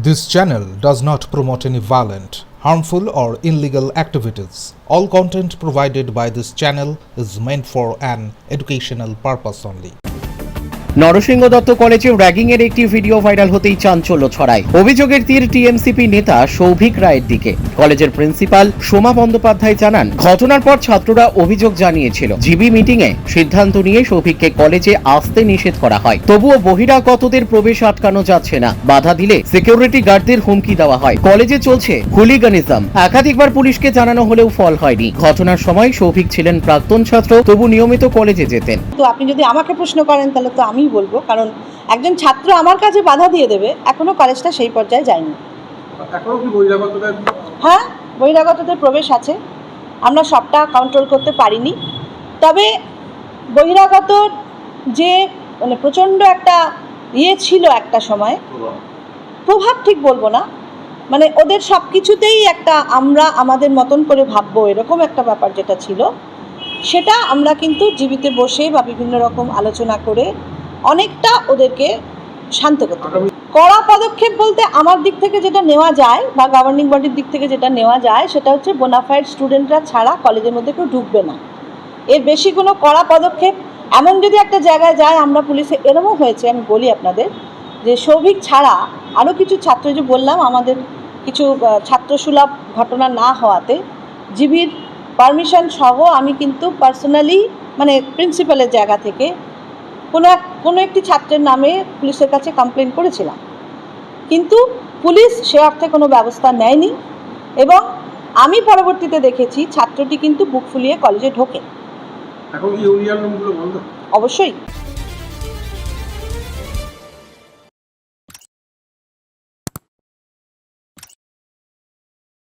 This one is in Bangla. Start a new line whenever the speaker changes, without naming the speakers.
This channel does not promote any violent, harmful, or illegal activities. All content provided by this channel is meant for an educational purpose only.
Narasimha Dutta কলেজে র্যাগিং এর একটি ভিডিও ভাইরাল হতেই চাঞ্চল্য ছড়ায়। অভিযোগের তীর টিএমসিপি নেতা সৌভিক রায়ের দিকে। কলেজের প্রিন্সিপাল সোমা বন্দ্যোপাধ্যায় জানান, ঘটনার পর ছাত্ররা অভিযোগ জানিয়েছিল। জিবি মিটিং এ সিদ্ধান্ত নিয়ে সৌভিককে কলেজে আসতে নিষেধ করা হয়। তবুও বহিরাগতদের প্রবেশ আটকানো যাচ্ছে না। বাধা দিলে সিকিউরিটি গার্ডদের হুমকি দেওয়া হয়। কলেজে চলছে হুলিগানিজম। একাধিকবার পুলিশকে জানানো হলেও ফল হয়নি। ঘটনার সময় সৌভিক ছিলেন প্রাক্তন ছাত্র, তবু নিয়মিত কলেজে যেতেন।
তো আপনি যদি আমাকে প্রশ্ন করেন তাহলে তো আমি বলবো, কারণ একজন ছাত্র আমার কাছে বাধা দিয়ে দেবে, এখনো কলেজটা সেই পর্যায়ে যায়নি।
এখনো কি বহিরাগতদের?
হ্যাঁ, বহিরাগতদের প্রবেশ আছে, আমরা সবটা কন্ট্রোল করতে পারিনি। তবে বহিরাগত যে মানে প্রচণ্ড একটা ছিল একটা সময়, প্রভাব ঠিক বলবো না, মানে ওদের সব কিছুতেই একটা আমরা আমাদের মতন করে ভাববো এরকম একটা ব্যাপার যেটা ছিল, সেটা আমরা কিন্তু জীবিতে বসে বা বিভিন্ন রকম আলোচনা করে অনেকটা ওদেরকে শান্ত করতে পারি। কড়া পদক্ষেপ বলতে আমার দিক থেকে যেটা নেওয়া যায় বা গভর্নিং বডির দিক থেকে যেটা নেওয়া যায় সেটা হচ্ছে বোনাফাইড স্টুডেন্টরা ছাড়া কলেজের মধ্যে কেউ ঢুকবে না। এর বেশি কোনো কড়া পদক্ষেপ এমন যদি একটা জায়গায় যায়, আমরা পুলিশে এরকমও হয়েছে, আমি বলি আপনাদের, যে সৌভিক ছাড়া আরও কিছু ছাত্র, যে বললাম আমাদের কিছু ছাত্রসুলভ ঘটনা না হওয়াতে জিবির পারমিশন সহ আমি কিন্তু পার্সোনালি মানে প্রিন্সিপালের জায়গা থেকে কোনো একটি ছাত্রের নামে পুলিশের কাছে কমপ্লেন করেছিলাম, কিন্তু পুলিশ সে অর্থে কোনো ব্যবস্থা নেয়নি এবং আমি পরবর্তীতে দেখেছি ছাত্রটি কিন্তু বুক ফুলিয়ে কলেজে ঢোকে।
এখন কি ইউনিয়ন রুমগুলো বন্ধ?
অবশ্যই।